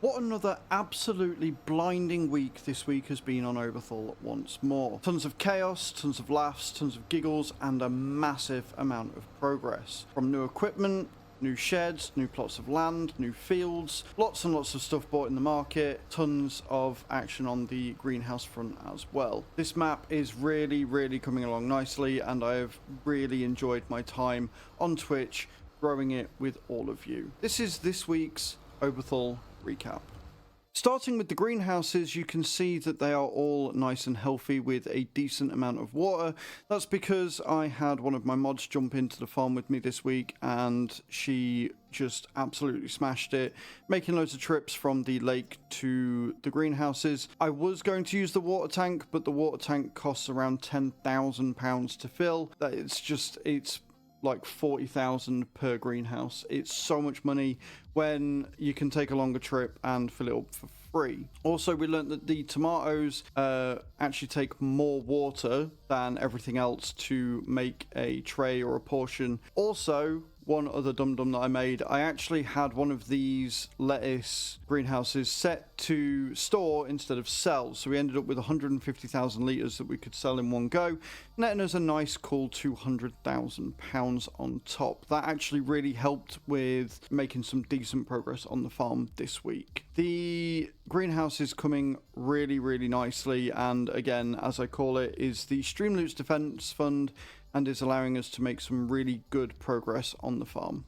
What another absolutely blinding week this week has been on Oberthal once more. Tons of chaos, tons of laughs, tons of giggles, and a massive amount of progress. From new equipment, new sheds, new plots of land, new fields, lots and lots of stuff bought in the market, tons of action on the greenhouse front as well. This map is really coming along nicely, and I have really enjoyed my time on Twitch growing it with all of you. This is this week's Oberthal recap. Starting with the greenhouses, you can see that they are all nice and healthy with a decent amount of water. That's because I had one of my mods jump into the farm with me this week and she just absolutely smashed it, making loads of trips from the lake to the greenhouses. I was going to use the water tank, but the water tank costs around £10,000 to fill. It's like 40,000 per greenhouse. It's so much money when you can take a longer trip and fill it up for free. Also, we learned that the tomatoes actually take more water than everything else to make a tray or a portion. Also, one other dum-dum that I made, I actually had one of these lettuce greenhouses set to store instead of sell, so we ended up with 150,000 litres that we could sell in one go, netting us a nice cool £200,000 on top. That actually really helped with making some decent progress on the farm this week. The greenhouse is coming really nicely, and again, as I call it, is the Streamloots Defence Fund, and is allowing us to make some really good progress on the farm.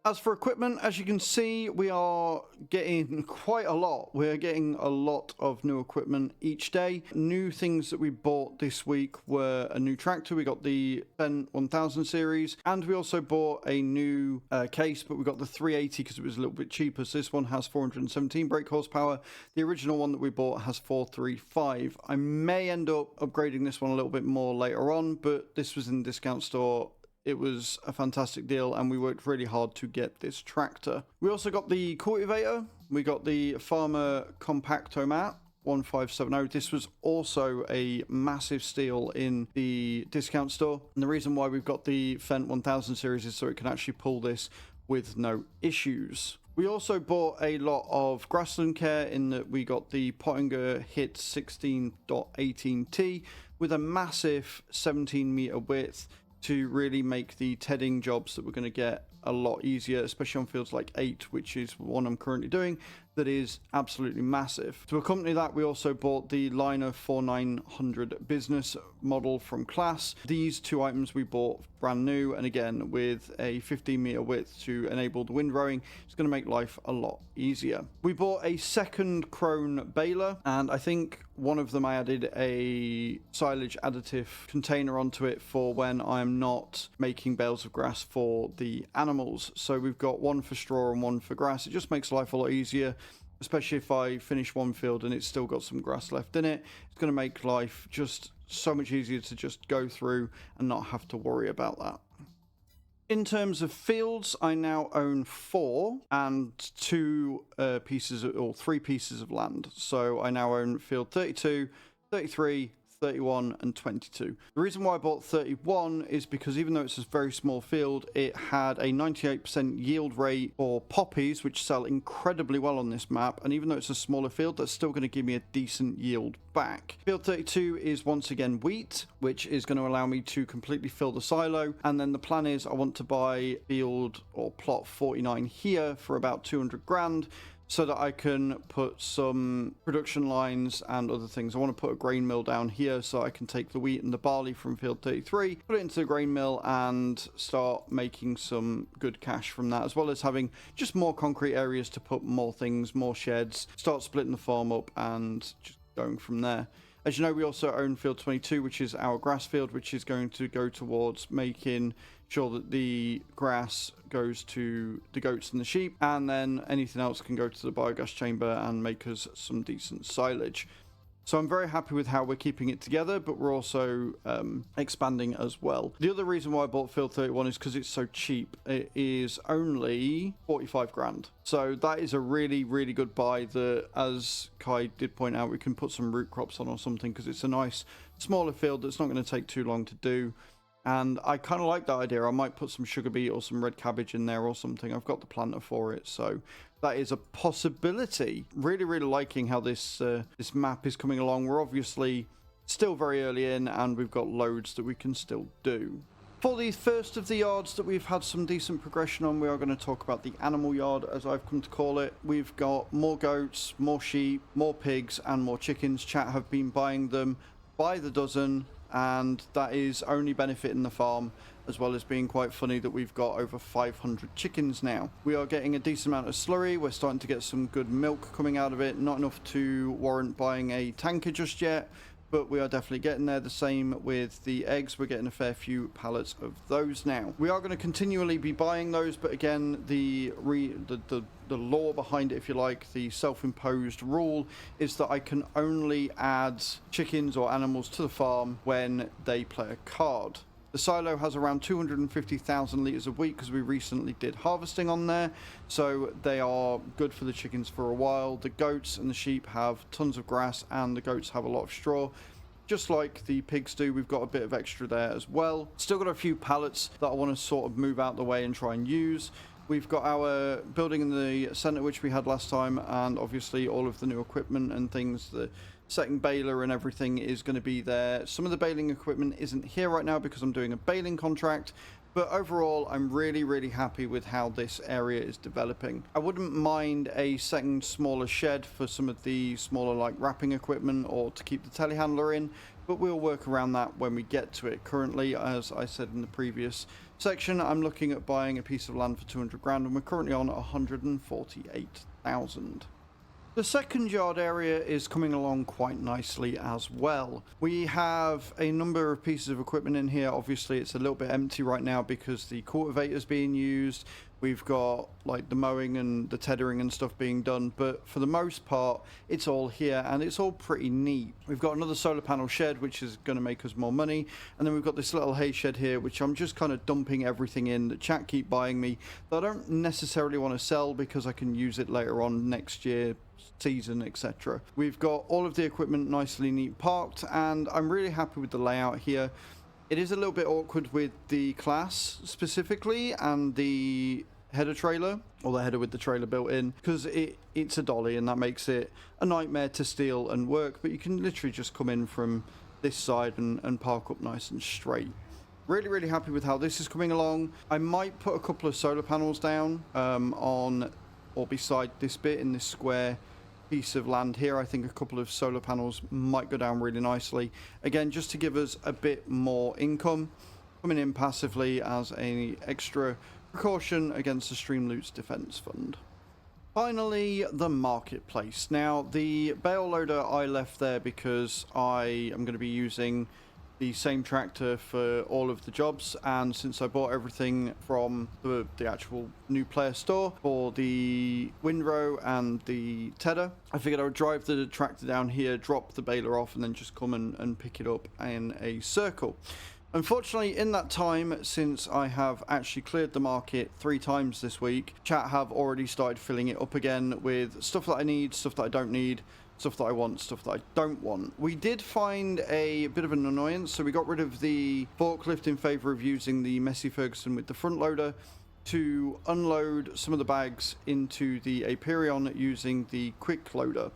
As for equipment, as you can see, we are getting quite a lot. We're getting a lot of new equipment each day. New things that we bought this week were a new tractor. We got the Fendt 1000 series, and we also bought a new case, but we got the 380 because it was a little bit cheaper. So this one has 417 brake horsepower. The original one that we bought has 435. I may end up upgrading this one a little bit more later on, but this was in the discount store. It was a fantastic deal, and we worked really hard to get this tractor. We also got the cultivator. We got the Farmer Compactomat 1570. This was also a massive steal in the discount store. And the reason why we've got the Fendt 1000 series is so it can actually pull this with no issues. We also bought a lot of grassland care in that we got the Pottinger Hit 16.18T with a massive 17 meter width, to really make the tedding jobs that we're going to get a lot easier, especially on fields like 8, which is one I'm currently doing, that is absolutely massive. To accompany that, we also bought the Liner 4900 business model from Class. These two items we bought brand new, and again with a 15 meter width to enable the windrowing, it's going to make life a lot easier. We bought a second Crone baler, and I think one of them I added a silage additive container onto it for when I'm not making bales of grass for the animals. So we've got one for straw and one for grass. It just makes life a lot easier, especially if I finish one field and it's still got some grass left in it. It's going to make life just so much easier to just go through and not have to worry about that. In terms of fields, I now own 4 and 3 pieces of land. So I now own field 32, 33, 31 and 22. The reason why I bought 31 is because even though it's a very small field, it had a 98% yield rate for poppies, which sell incredibly well on this map, and even though it's a smaller field, that's still going to give me a decent yield back. Field 32 is once again wheat, which is going to allow me to completely fill the silo, and then the plan is I want to buy field or plot 49 here for about 200 grand, so that I can put some production lines and other things. I want to put a grain mill down here so I can take the wheat and the barley from field 33, put it into the grain mill and start making some good cash from that, as well as having just more concrete areas to put more things, more sheds, start splitting the farm up and just going from there. As you know, we also own field 22, which is our grass field, which is going to go towards making sure that the grass goes to the goats and the sheep, and then anything else can go to the biogas chamber and make us some decent silage. So I'm very happy with how we're keeping it together, but we're also expanding as well. The other reason why I bought field 31 is because it's so cheap. It is only 45 grand. So that is a really good buy that, as Kai did point out, we can put some root crops on or something, because it's a nice smaller field that's not going to take too long to do. And I kind of like that idea. I might put some sugar beet or some red cabbage in there or something. I've got the planter for it, so that is a possibility. Really, really liking how this this map is coming along. We're obviously still very early in, and we've got loads that we can still do. For the first of the yards that we've had some decent progression on, we are going to talk about the animal yard, as I've come to call it. We've got more goats, more sheep, more pigs, and more chickens. Chat have been buying them by the dozen, and that is only benefiting the farm, as well as being quite funny that we've got over 500 chickens now. We are getting a decent amount of slurry. We're starting to get some good milk coming out of it. Not enough to warrant buying a tanker just yet, but we are definitely getting there. The same with the eggs. We're getting a fair few pallets of those now. We are going to continually be buying those, but again, the law behind it, if you like, the self-imposed rule, is that I can only add chickens or animals to the farm when they play a card. The silo has around 250,000 litres a week because we recently did harvesting on there, so they are good for the chickens for a while. The goats and the sheep have tons of grass, and the goats have a lot of straw. Just like the pigs do, we've got a bit of extra there as well. Still got a few pallets that I want to sort of move out the way and try and use. We've got our building in the centre, which we had last time, and obviously all of the new equipment and things. The second baler and everything is going to be there. Some of the baling equipment isn't here right now because I'm doing a baling contract, but overall I'm really, really happy with how this area is developing. I wouldn't mind a second smaller shed for some of the smaller like wrapping equipment or to keep the telehandler in, but we'll work around that when we get to it. Currently, as I said in the previous section, I'm looking at buying a piece of land for 200 grand, and we're currently on 148,000. The second yard area is coming along quite nicely as well. We have a number of pieces of equipment in here. Obviously it's a little bit empty right now because the cultivator is being used. We've got like the mowing and the tethering and stuff being done, but for the most part it's all here and it's all pretty neat. We've got another solar panel shed which is going to make us more money, and then we've got this little hay shed here which I'm just kind of dumping everything in that chat keep buying me that I don't necessarily want to sell because I can use it later on next year, season, etc. We've got all of the equipment nicely neat parked, and I'm really happy with the layout here. It is a little bit awkward with the class specifically and the header trailer, or the header with the trailer built in, because it's a dolly and that makes it a nightmare to steal and work, but you can literally just come in from this side and park up nice and straight. Really, really happy with how this is coming along. I might put a couple of solar panels down on or beside this bit in this square piece of land here. I think a couple of solar panels might go down really nicely. Again, just to give us a bit more income coming in passively as an extra precaution against the Stream Loots Defense Fund. Finally, the marketplace. Now, the bale loader I left there because I am going to be using the same tractor for all of the jobs, and since I bought everything from the actual new player store for the windrow and the tedder, I figured I would drive the tractor down here, drop the baler off, and then just come and pick it up in a circle. Unfortunately, in that time, since I have actually cleared the market 3 times this week, chat have already started filling it up again with stuff that I need, stuff that I don't need, stuff that I want, stuff that I don't want. We did find a bit of an annoyance, so we got rid of the forklift in favour of using the Massey Ferguson with the front loader to unload some of the bags into the Aperion using the quick loader.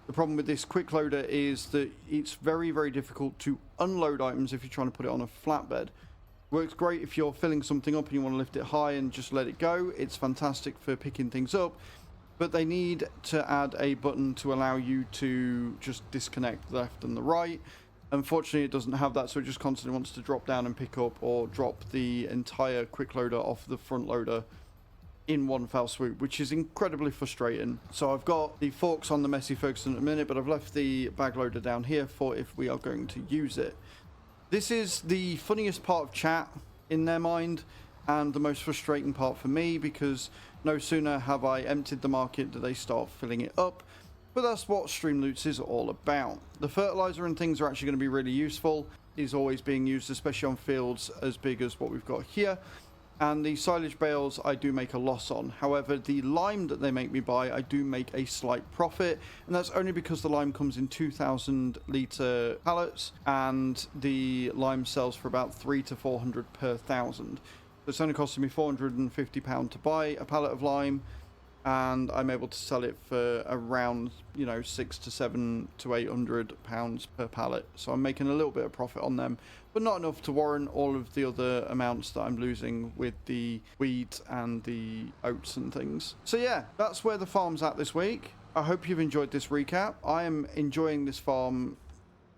The problem with this quick loader is that it's very, very difficult to unload items if you're trying to put it on a flatbed. Works great if you're filling something up and you want to lift it high and just let it go. It's fantastic for picking things up, but they need to add a button to allow you to just disconnect the left and the right. Unfortunately, it doesn't have that, so it just constantly wants to drop down and pick up or drop the entire quick loader off the front loader in one fell swoop, which is incredibly frustrating. So I've got the forks on the Massey Ferguson at the minute, but I've left the bag loader down here for if we are going to use it. This is the funniest part of chat in their mind and the most frustrating part for me, because no sooner have I emptied the market do they start filling it up. But that's what Stream Loots is all about. The fertilizer and things are actually going to be really useful, is always being used, especially on fields as big as what we've got here. And the silage bales I do make a loss on. However, the lime that they make me buy, I do make a slight profit. And that's only because the lime comes in 2,000 litre pallets. And the lime sells for about 300 to 400 per thousand. So it's only costing me £450 to buy a pallet of lime. And I'm able to sell it for around, you know, 600 to 700 to £800 per pallet. So I'm making a little bit of profit on them, but not enough to warrant all of the other amounts that I'm losing with the weeds and the oats and things. So yeah, that's where the farm's at this week. I hope you've enjoyed this recap. I am enjoying this farm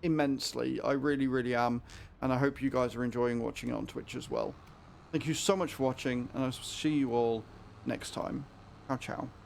immensely. I really, really am. And I hope you guys are enjoying watching it on Twitch as well. Thank you so much for watching, and I'll see you all next time. Ciao, ciao.